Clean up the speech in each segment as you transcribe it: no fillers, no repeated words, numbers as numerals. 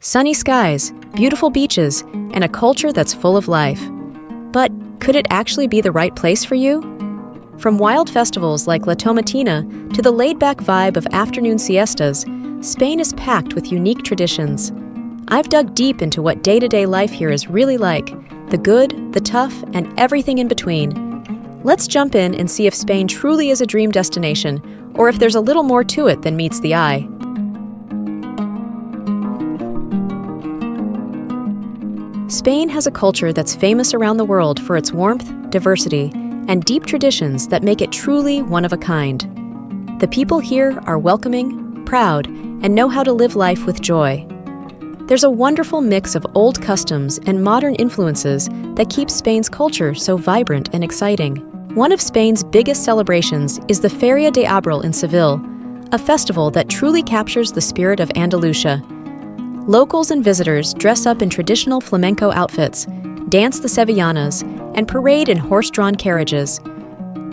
Sunny skies, beautiful beaches, and a culture that's full of life. But could it actually be the right place for you? From wild festivals like La Tomatina to the laid-back vibe of afternoon siestas, Spain is packed with unique traditions. I've dug deep into what day-to-day life here is really like, the good, the tough, and everything in between. Let's jump in and see if Spain truly is a dream destination, or if there's a little more to it than meets the eye. Spain has a culture that's famous around the world for its warmth, diversity, and deep traditions that make it truly one of a kind. The people here are welcoming, proud, and know how to live life with joy. There's a wonderful mix of old customs and modern influences that keeps Spain's culture so vibrant and exciting. One of Spain's biggest celebrations is the Feria de Abril in Seville, a festival that truly captures the spirit of Andalusia. Locals and visitors dress up in traditional flamenco outfits, dance the sevillanas, and parade in horse-drawn carriages.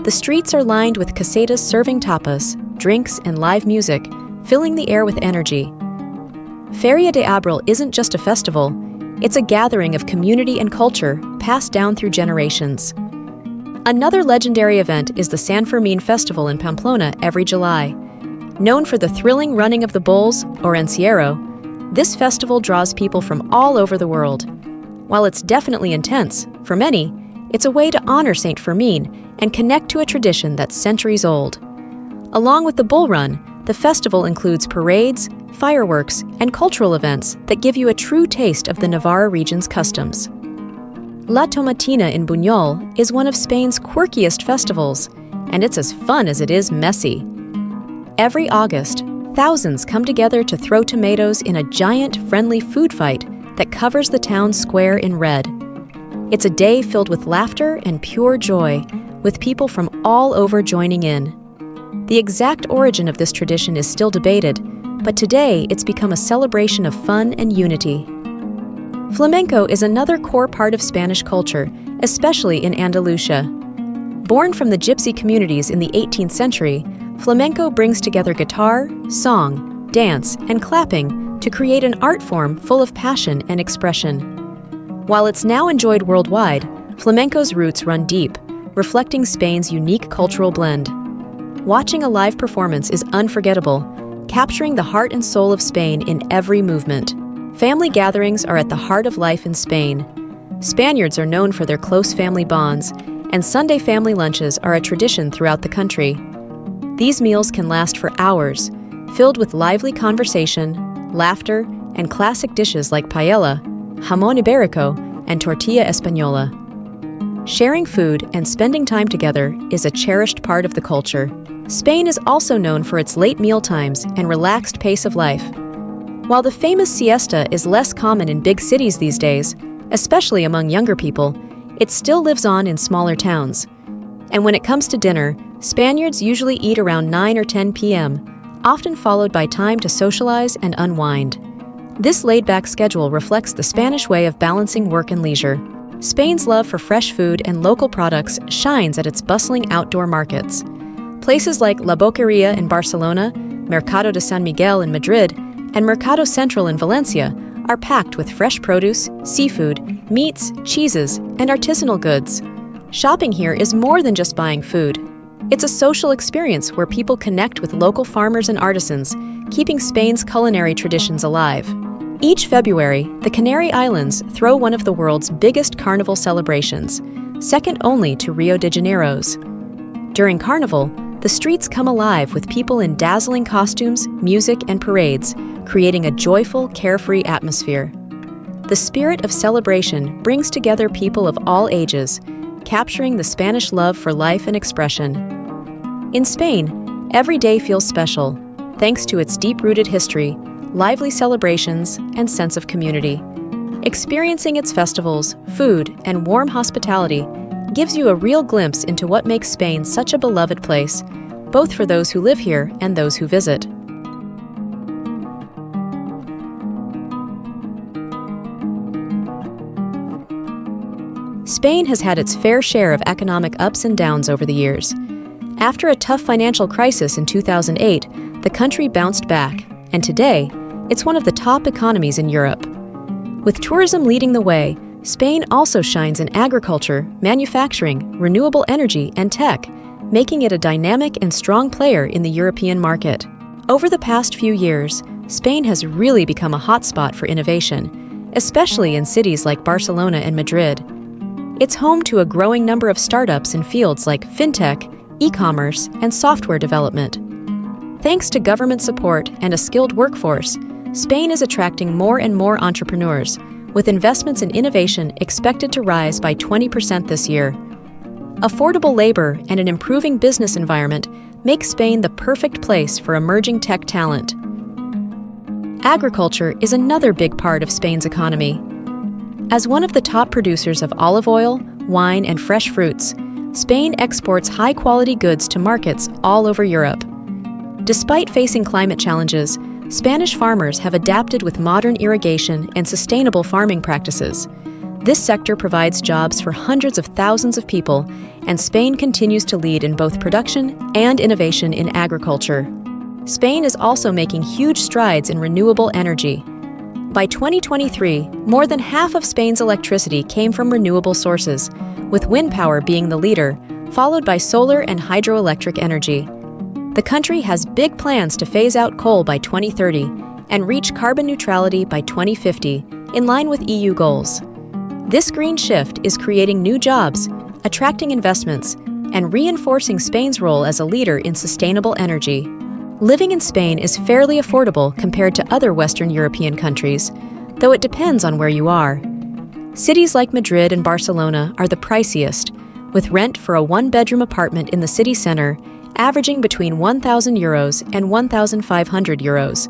The streets are lined with casetas serving tapas, drinks, and live music, filling the air with energy. Feria de Abril isn't just a festival, it's a gathering of community and culture passed down through generations. Another legendary event is the San Fermin Festival in Pamplona every July. Known for the thrilling running of the bulls, or encierro, this festival draws people from all over the world. While it's definitely intense, for many, it's a way to honor Saint Fermin and connect to a tradition that's centuries old. Along with the bull run, the festival includes parades, fireworks, and cultural events that give you a true taste of the Navarra region's customs. La Tomatina in Buñol is one of Spain's quirkiest festivals, and it's as fun as it is messy. Every August, thousands come together to throw tomatoes in a giant, friendly food fight that covers the town square in red. It's a day filled with laughter and pure joy, with people from all over joining in. The exact origin of this tradition is still debated, but today it's become a celebration of fun and unity. Flamenco is another core part of Spanish culture, especially in Andalusia. Born from the gypsy communities in the 18th century, flamenco brings together guitar, song, dance, and clapping to create an art form full of passion and expression. While it's now enjoyed worldwide, flamenco's roots run deep, reflecting Spain's unique cultural blend. Watching a live performance is unforgettable, capturing the heart and soul of Spain in every movement. Family gatherings are at the heart of life in Spain. Spaniards are known for their close family bonds, and Sunday family lunches are a tradition throughout the country. These meals can last for hours, filled with lively conversation, laughter, and classic dishes like paella, jamón ibérico, and tortilla española. Sharing food and spending time together is a cherished part of the culture. Spain is also known for its late meal times and relaxed pace of life. While the famous siesta is less common in big cities these days, especially among younger people, it still lives on in smaller towns. And when it comes to dinner, Spaniards usually eat around 9 or 10 p.m., often followed by time to socialize and unwind. This laid-back schedule reflects the Spanish way of balancing work and leisure. Spain's love for fresh food and local products shines at its bustling outdoor markets. Places like La Boqueria in Barcelona, Mercado de San Miguel in Madrid, and Mercado Central in Valencia are packed with fresh produce, seafood, meats, cheeses, and artisanal goods. Shopping here is more than just buying food. It's a social experience where people connect with local farmers and artisans, keeping Spain's culinary traditions alive. Each February, the Canary Islands throw one of the world's biggest carnival celebrations, second only to Rio de Janeiro's. During Carnival, the streets come alive with people in dazzling costumes, music, and parades, creating a joyful, carefree atmosphere. The spirit of celebration brings together people of all ages, capturing the Spanish love for life and expression. In Spain, every day feels special, thanks to its deep-rooted history, lively celebrations, and sense of community. Experiencing its festivals, food, and warm hospitality gives you a real glimpse into what makes Spain such a beloved place, both for those who live here and those who visit. Spain has had its fair share of economic ups and downs over the years. After a tough financial crisis in 2008, the country bounced back, and today, It's one of the top economies in Europe. With tourism leading the way, Spain also shines in agriculture, manufacturing, renewable energy, and tech, making it a dynamic and strong player in the European market. Over the past few years, Spain has really become a hotspot for innovation, especially in cities like Barcelona and Madrid. It's home to a growing number of startups in fields like fintech, e-commerce, and software development. Thanks to government support and a skilled workforce, Spain is attracting more and more entrepreneurs, with investments in innovation expected to rise by 20% this year. Affordable labor and an improving business environment make Spain the perfect place for emerging tech talent. Agriculture is another big part of Spain's economy. As one of the top producers of olive oil, wine, and fresh fruits, Spain exports high-quality goods to markets all over Europe. Despite facing climate challenges, Spanish farmers have adapted with modern irrigation and sustainable farming practices. This sector provides jobs for hundreds of thousands of people, and Spain continues to lead in both production and innovation in agriculture. Spain is also making huge strides in renewable energy. By 2023, more than half of Spain's electricity came from renewable sources, with wind power being the leader, followed by solar and hydroelectric energy. The country has big plans to phase out coal by 2030 and reach carbon neutrality by 2050, in line with EU goals. This green shift is creating new jobs, attracting investments, and reinforcing Spain's role as a leader in sustainable energy. Living in Spain is fairly affordable compared to other Western European countries, though it depends on where you are. Cities like Madrid and Barcelona are the priciest, with rent for a one-bedroom apartment in the city center averaging between €1,000 and €1,500.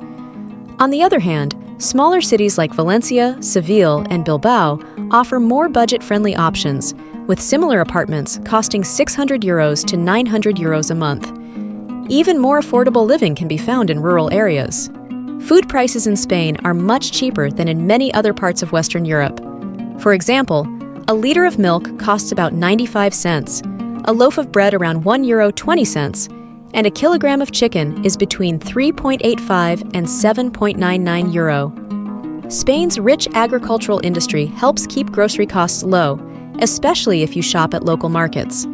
On the other hand, smaller cities like Valencia, Seville, and Bilbao offer more budget-friendly options, with similar apartments costing €600 to €900 a month. Even more affordable living can be found in rural areas. Food prices in Spain are much cheaper than in many other parts of Western Europe. For example, a liter of milk costs about 95 cents, a loaf of bread around €1.20, and a kilogram of chicken is between 3.85 and 7.99 euro. Spain's rich agricultural industry helps keep grocery costs low, especially if you shop at local markets.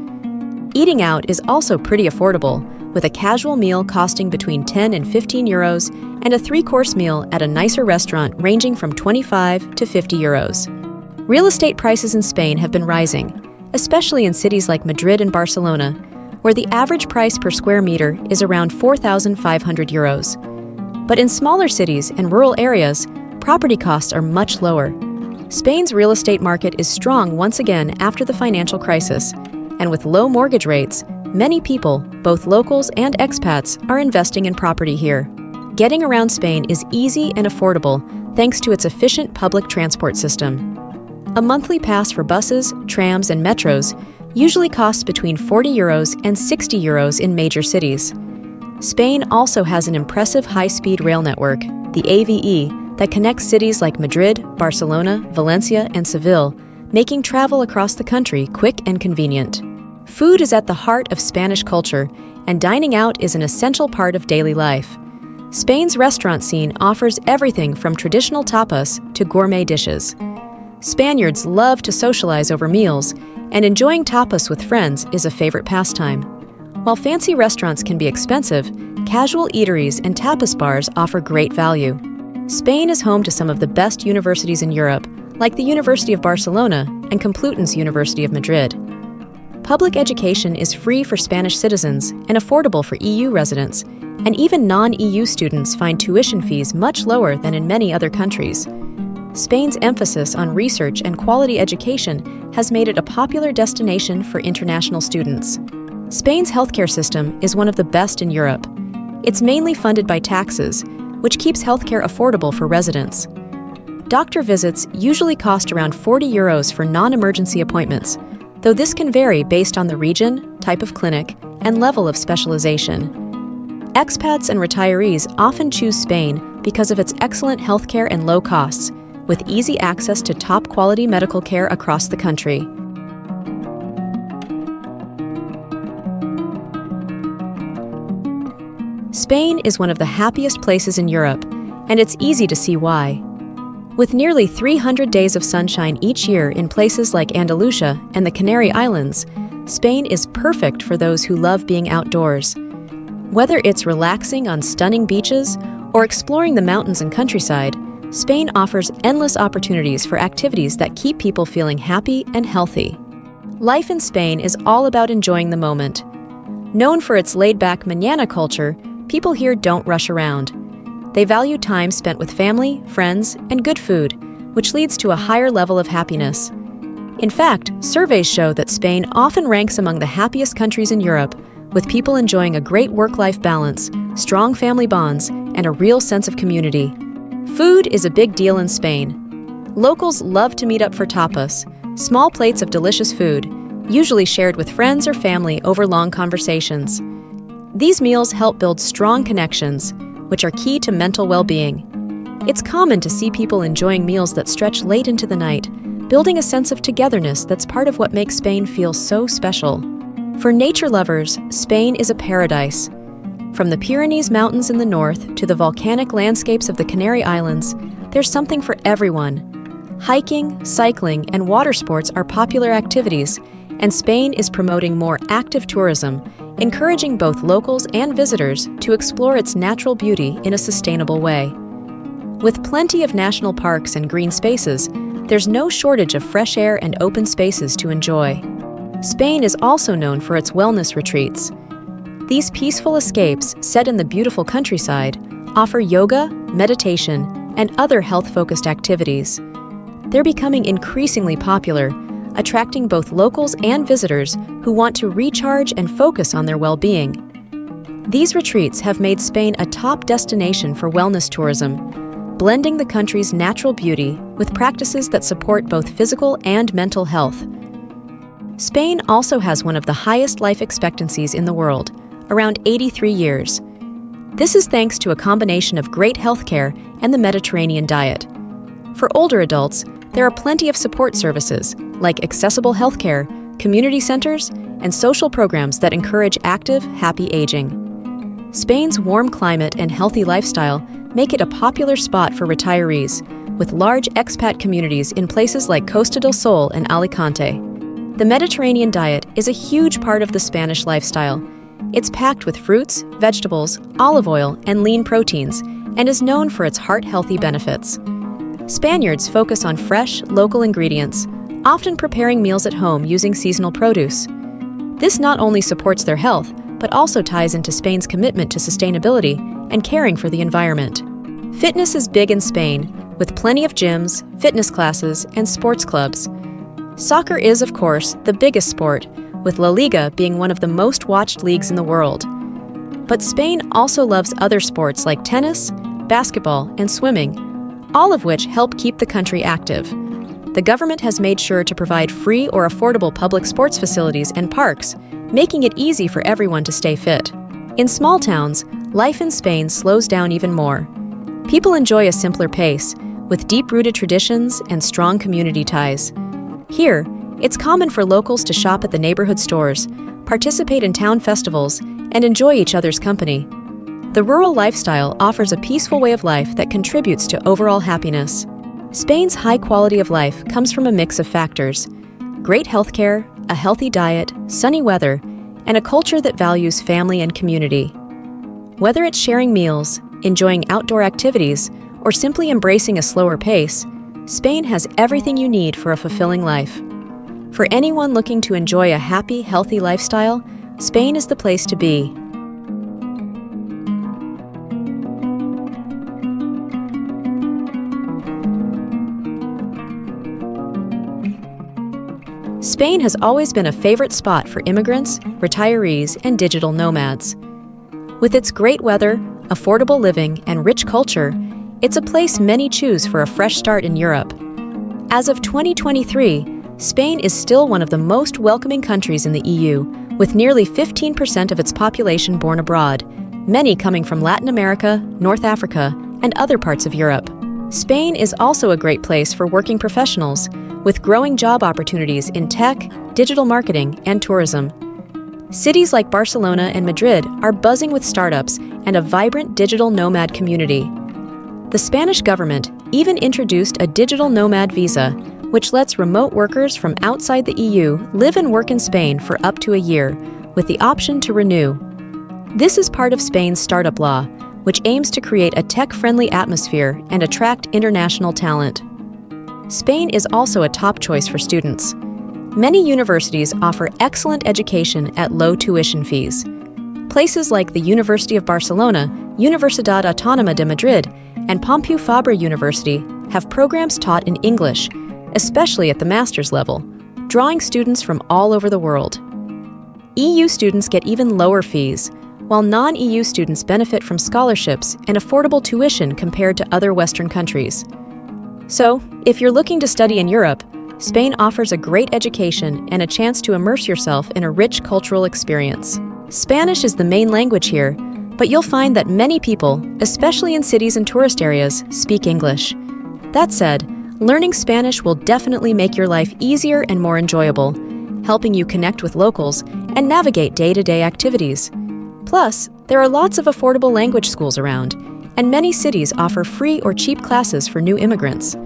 Eating out is also pretty affordable, with a casual meal costing between 10 and 15 euros and a three-course meal at a nicer restaurant ranging from 25 to 50 euros. Real estate prices in Spain have been rising, especially in cities like Madrid and Barcelona, where the average price per square meter is around 4,500 euros. But in smaller cities and rural areas, property costs are much lower. Spain's real estate market is strong once again after the financial crisis, and with low mortgage rates, many people, both locals and expats, are investing in property here. Getting around Spain is easy and affordable thanks to its efficient public transport system. A monthly pass for buses, trams, and metros usually costs between 40 euros and 60 euros in major cities. Spain also has an impressive high-speed rail network, the AVE, that connects cities like Madrid, Barcelona, Valencia, and Seville, making travel across the country quick and convenient. Food is at the heart of Spanish culture, and dining out is an essential part of daily life. Spain's restaurant scene offers everything from traditional tapas to gourmet dishes. Spaniards love to socialize over meals, and enjoying tapas with friends is a favorite pastime. While fancy restaurants can be expensive, casual eateries and tapas bars offer great value. Spain is home to some of the best universities in Europe, like the University of Barcelona and Complutense University of Madrid. Public education is free for Spanish citizens and affordable for EU residents, and even non-EU students find tuition fees much lower than in many other countries. Spain's emphasis on research and quality education has made it a popular destination for international students. Spain's healthcare system is one of the best in Europe. It's mainly funded by taxes, which keeps healthcare affordable for residents. Doctor visits usually cost around 40 euros for non-emergency appointments, though this can vary based on the region, type of clinic, and level of specialization. Expats and retirees often choose Spain because of its excellent healthcare and low costs, with easy access to top-quality medical care across the country. Spain is one of the happiest places in Europe, and it's easy to see why. With nearly 300 days of sunshine each year in places like Andalusia and the Canary Islands, Spain is perfect for those who love being outdoors. Whether it's relaxing on stunning beaches or exploring the mountains and countryside, Spain offers endless opportunities for activities that keep people feeling happy and healthy. Life in Spain is all about enjoying the moment. Known for its laid-back mañana culture, people here don't rush around. They value time spent with family, friends, and good food, which leads to a higher level of happiness. In fact, surveys show that Spain often ranks among the happiest countries in Europe, with people enjoying a great work-life balance, strong family bonds, and a real sense of community. Food is a big deal in Spain. Locals love to meet up for tapas, small plates of delicious food, usually shared with friends or family over long conversations. These meals help build strong connections, which are key to mental well-being. It's common to see people enjoying meals that stretch late into the night, building a sense of togetherness that's part of what makes Spain feel so special. For nature lovers, Spain is a paradise. From the Pyrenees Mountains in the north to the volcanic landscapes of the Canary Islands, there's something for everyone. Hiking, cycling, and water sports are popular activities, and Spain is promoting more active tourism, encouraging both locals and visitors to explore its natural beauty in a sustainable way. With plenty of national parks and green spaces, there's no shortage of fresh air and open spaces to enjoy. Spain is also known for its wellness retreats. These peaceful escapes, set in the beautiful countryside, offer yoga, meditation, and other health-focused activities. They're becoming increasingly popular, attracting both locals and visitors who want to recharge and focus on their well-being. These retreats have made Spain a top destination for wellness tourism, blending the country's natural beauty with practices that support both physical and mental health. Spain also has one of the highest life expectancies in the world, around 83 years. This is thanks to a combination of great healthcare and the Mediterranean diet. For older adults, there are plenty of support services, like accessible healthcare, community centers, and social programs that encourage active, happy aging. Spain's warm climate and healthy lifestyle make it a popular spot for retirees, with large expat communities in places like Costa del Sol and Alicante. The Mediterranean diet is a huge part of the Spanish lifestyle. It's packed with fruits, vegetables, olive oil, and lean proteins, and is known for its heart-healthy benefits. Spaniards focus on fresh, local ingredients, often preparing meals at home using seasonal produce. This not only supports their health, but also ties into Spain's commitment to sustainability and caring for the environment. Fitness is big in Spain, with plenty of gyms, fitness classes, and sports clubs. Soccer is, of course, the biggest sport, with La Liga being one of the most watched leagues in the world. But Spain also loves other sports like tennis, basketball, and swimming, all of which help keep the country active. The government has made sure to provide free or affordable public sports facilities and parks, making it easy for everyone to stay fit. In small towns, life in Spain slows down even more. People enjoy a simpler pace, with deep-rooted traditions and strong community ties. Here, it's common for locals to shop at the neighborhood stores, participate in town festivals, and enjoy each other's company. The rural lifestyle offers a peaceful way of life that contributes to overall happiness. Spain's high quality of life comes from a mix of factors: great healthcare, a healthy diet, sunny weather, and a culture that values family and community. Whether it's sharing meals, enjoying outdoor activities, or simply embracing a slower pace, Spain has everything you need for a fulfilling life. For anyone looking to enjoy a happy, healthy lifestyle, Spain is the place to be. Spain has always been a favorite spot for immigrants, retirees, and digital nomads. With its great weather, affordable living, and rich culture, it's a place many choose for a fresh start in Europe. As of 2023, Spain is still one of the most welcoming countries in the EU, with nearly 15% of its population born abroad, many coming from Latin America, North Africa, and other parts of Europe. Spain is also a great place for working professionals, with growing job opportunities in tech, digital marketing, and tourism. Cities like Barcelona and Madrid are buzzing with startups and a vibrant digital nomad community. The Spanish government even introduced a digital nomad visa, which lets remote workers from outside the EU live and work in Spain for up to a year, with the option to renew. This is part of Spain's startup law, which aims to create a tech-friendly atmosphere and attract international talent. Spain is also a top choice for students. Many universities offer excellent education at low tuition fees. Places like the University of Barcelona, Universidad Autónoma de Madrid, and Pompeu Fabra University have programs taught in English, especially at the master's level, drawing students from all over the world. EU students get even lower fees, while non-EU students benefit from scholarships and affordable tuition compared to other Western countries. So, if you're looking to study in Europe, Spain offers a great education and a chance to immerse yourself in a rich cultural experience. Spanish is the main language here, but you'll find that many people, especially in cities and tourist areas, speak English. That said, learning Spanish will definitely make your life easier and more enjoyable, helping you connect with locals and navigate day-to-day activities. Plus, there are lots of affordable language schools around, and many cities offer free or cheap classes for new immigrants.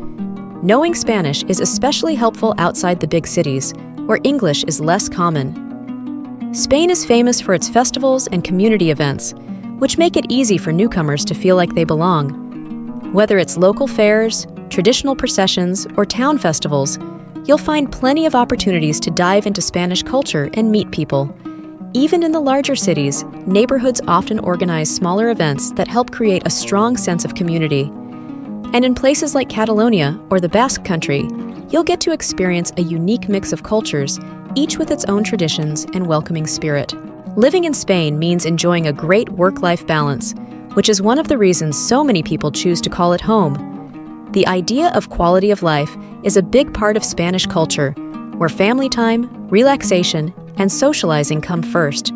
Knowing Spanish is especially helpful outside the big cities, where English is less common. Spain is famous for its festivals and community events, which make it easy for newcomers to feel like they belong. Whether it's local fairs, traditional processions, or town festivals, you'll find plenty of opportunities to dive into Spanish culture and meet people. Even in the larger cities, neighborhoods often organize smaller events that help create a strong sense of community. And in places like Catalonia or the Basque Country, you'll get to experience a unique mix of cultures, each with its own traditions and welcoming spirit. Living in Spain means enjoying a great work-life balance, which is one of the reasons so many people choose to call it home. The idea of quality of life is a big part of Spanish culture, where family time, relaxation, and socializing come first.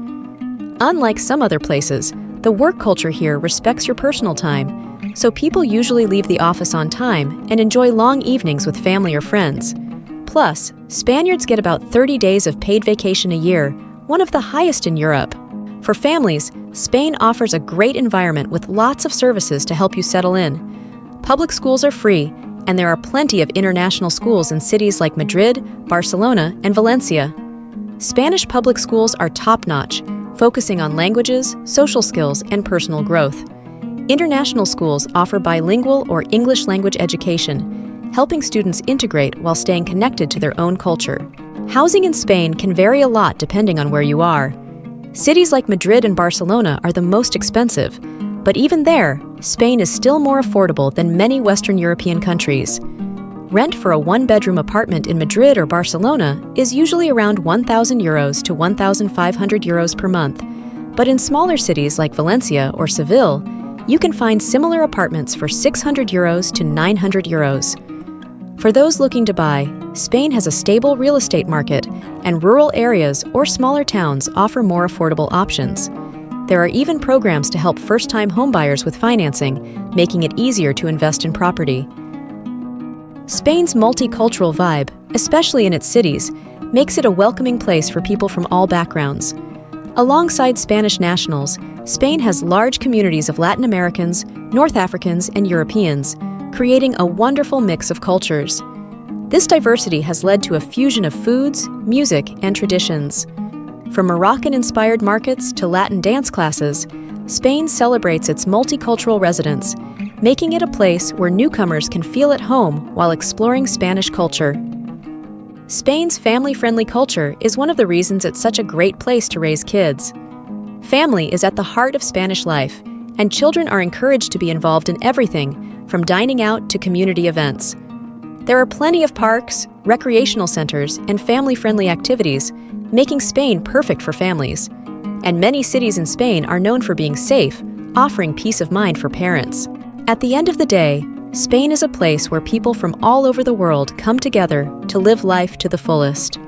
Unlike some other places, the work culture here respects your personal time, so people usually leave the office on time and enjoy long evenings with family or friends. Plus, Spaniards get about 30 days of paid vacation a year, one of the highest in Europe. For families, Spain offers a great environment with lots of services to help you settle in. Public schools are free, and there are plenty of international schools in cities like Madrid, Barcelona, and Valencia. Spanish public schools are top-notch, focusing on languages, social skills, and personal growth. International schools offer bilingual or English language education, helping students integrate while staying connected to their own culture. Housing in Spain can vary a lot depending on where you are. Cities like Madrid and Barcelona are the most expensive, but even there, Spain is still more affordable than many Western European countries. Rent for a one-bedroom apartment in Madrid or Barcelona is usually around €1,000 to €1,500 per month, but in smaller cities like Valencia or Seville, you can find similar apartments for €600 to €900. For those looking to buy, Spain has a stable real estate market, and rural areas or smaller towns offer more affordable options. There are even programs to help first-time homebuyers with financing, making it easier to invest in property. Spain's multicultural vibe, especially in its cities, makes it a welcoming place for people from all backgrounds. Alongside Spanish nationals, Spain has large communities of Latin Americans, North Africans, and Europeans, creating a wonderful mix of cultures. This diversity has led to a fusion of foods, music, and traditions. From Moroccan-inspired markets to Latin dance classes, Spain celebrates its multicultural residents, making it a place where newcomers can feel at home while exploring Spanish culture. Spain's family-friendly culture is one of the reasons it's such a great place to raise kids. Family is at the heart of Spanish life, and children are encouraged to be involved in everything, from dining out to community events. There are plenty of parks, recreational centers, and family-friendly activities, making Spain perfect for families. And many cities in Spain are known for being safe, offering peace of mind for parents. At the end of the day, Spain is a place where people from all over the world come together to live life to the fullest.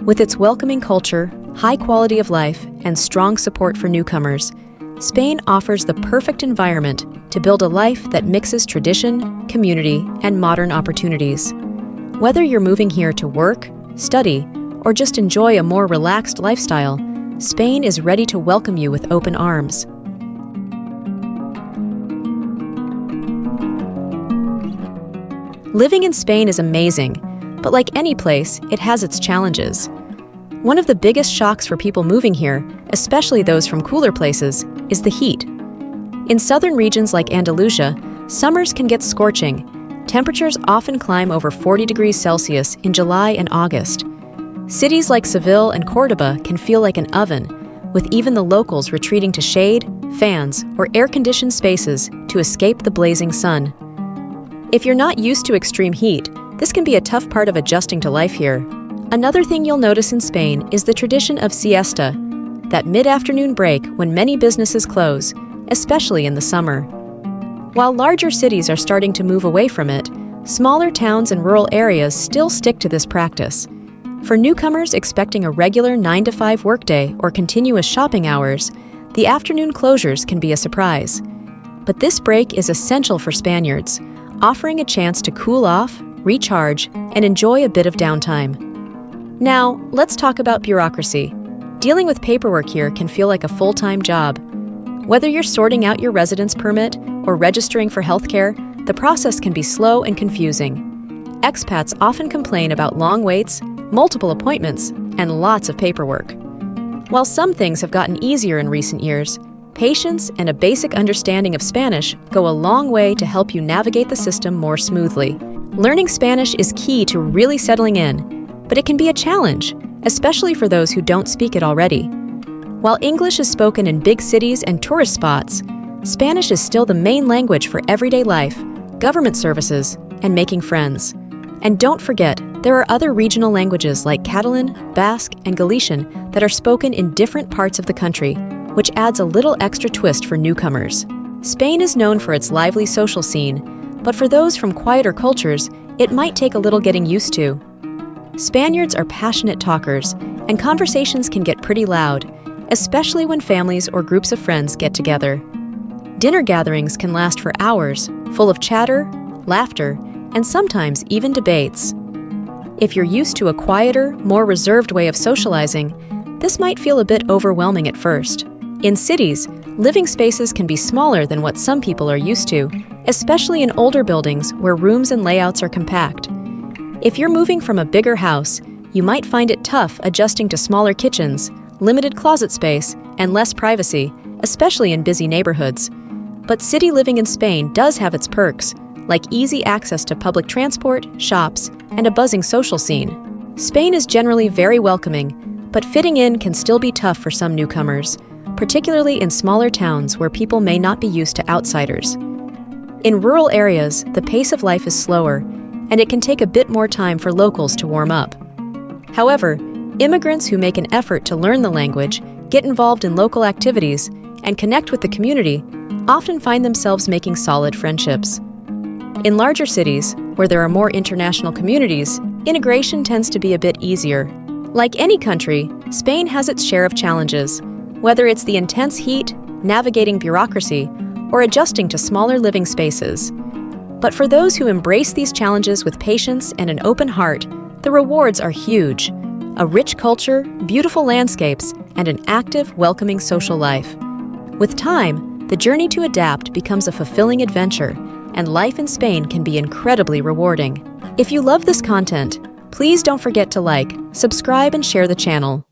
With its welcoming culture, high quality of life, and strong support for newcomers, Spain offers the perfect environment to build a life that mixes tradition, community, and modern opportunities. Whether you're moving here to work, study, or just enjoy a more relaxed lifestyle, Spain is ready to welcome you with open arms. Living in Spain is amazing, but like any place, it has its challenges. One of the biggest shocks for people moving here, especially those from cooler places, is the heat. In southern regions like Andalusia, summers can get scorching. Temperatures often climb over 40 degrees Celsius in July and August. Cities like Seville and Cordoba can feel like an oven, with even the locals retreating to shade, fans, or air-conditioned spaces to escape the blazing sun. If you're not used to extreme heat, this can be a tough part of adjusting to life here. Another thing you'll notice in Spain is the tradition of siesta, that mid-afternoon break when many businesses close, especially in the summer. While larger cities are starting to move away from it, smaller towns and rural areas still stick to this practice. For newcomers expecting a regular 9-to-5 workday or continuous shopping hours, the afternoon closures can be a surprise. But this break is essential for Spaniards, offering a chance to cool off, recharge, and enjoy a bit of downtime. Now, let's talk about bureaucracy. Dealing with paperwork here can feel like a full-time job. Whether you're sorting out your residence permit or registering for healthcare, the process can be slow and confusing. Expats often complain about long waits, multiple appointments, and lots of paperwork. While some things have gotten easier in recent years, patience and a basic understanding of Spanish go a long way to help you navigate the system more smoothly. Learning Spanish is key to really settling in, but it can be a challenge, especially for those who don't speak it already. While English is spoken in big cities and tourist spots, Spanish is still the main language for everyday life, government services, and making friends. And don't forget, there are other regional languages like Catalan, Basque, and Galician that are spoken in different parts of the country, which adds a little extra twist for newcomers. Spain is known for its lively social scene, but for those from quieter cultures, it might take a little getting used to. Spaniards are passionate talkers, and conversations can get pretty loud, especially when families or groups of friends get together. Dinner gatherings can last for hours, full of chatter, laughter, and sometimes even debates. If you're used to a quieter, more reserved way of socializing, this might feel a bit overwhelming at first. In cities, living spaces can be smaller than what some people are used to, especially in older buildings where rooms and layouts are compact. If you're moving from a bigger house, you might find it tough adjusting to smaller kitchens, limited closet space, and less privacy, especially in busy neighborhoods. But city living in Spain does have its perks, like easy access to public transport, shops, and a buzzing social scene. Spain is generally very welcoming, but fitting in can still be tough for some newcomers, particularly in smaller towns where people may not be used to outsiders. In rural areas, the pace of life is slower, and it can take a bit more time for locals to warm up. However, immigrants who make an effort to learn the language, get involved in local activities, and connect with the community often find themselves making solid friendships. In larger cities, where there are more international communities, integration tends to be a bit easier. Like any country, Spain has its share of challenges, whether it's the intense heat, navigating bureaucracy, or adjusting to smaller living spaces. But for those who embrace these challenges with patience and an open heart, the rewards are huge. A rich culture, beautiful landscapes, and an active, welcoming social life. With time, the journey to adapt becomes a fulfilling adventure, and life in Spain can be incredibly rewarding. If you love this content, please don't forget to like, subscribe, and share the channel.